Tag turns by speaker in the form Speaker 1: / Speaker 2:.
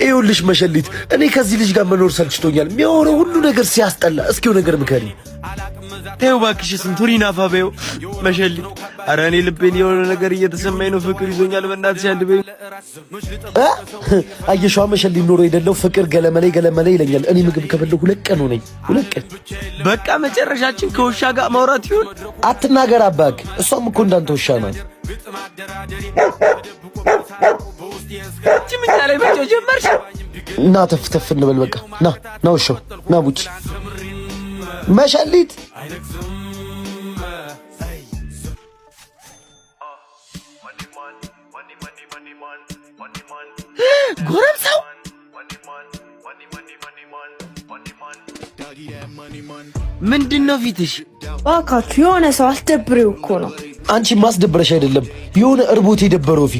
Speaker 1: ይኸውልሽ መሸሊት እኔ ከዚህ ልጅ ጋር መኖር ሰልችቶኛል። የሚያወራው ሁሉ ነገር ሲያስጠላ። እስኪው ነገር ምከሪ።
Speaker 2: ተይው እባክሽ ስንቱሪና ፋቤው መሸሊት። ኧረ እኔ ልቤን የሆነ ነገር እየተሰማኝ ነው። ፍቅር ይዞኛል። በእናትሽ አንድ በይ።
Speaker 1: አየሽዋ መሸሊት ኖሮ የሌለው ፍቅር ገለመሌ ይለኛል። እኔ ምግብ ከበለው 2 ቀን ሆነኝ። 2 ቀን
Speaker 2: በቃ መጨረሻችን ከውሻ ጋር ማውራት ይሁን።
Speaker 1: አትናገር አባክ። እሷም እኮ እንዳንተ ውሻ ናት።
Speaker 2: ምን ላይ በጆ ጀመርሽ?
Speaker 1: እና ተፍተፍ እንበል በቃ። ና ውሻው ና ቡጭ መሸሊት
Speaker 2: ጎረምሳው ምንድነው ፊትሽ?
Speaker 3: እባካችሁ የሆነ ሰው አስደብሬው እኮ ነው።
Speaker 1: አንቺ ማስደብረሽ አይደለም የሆነ እርቦት የደበረው ፊት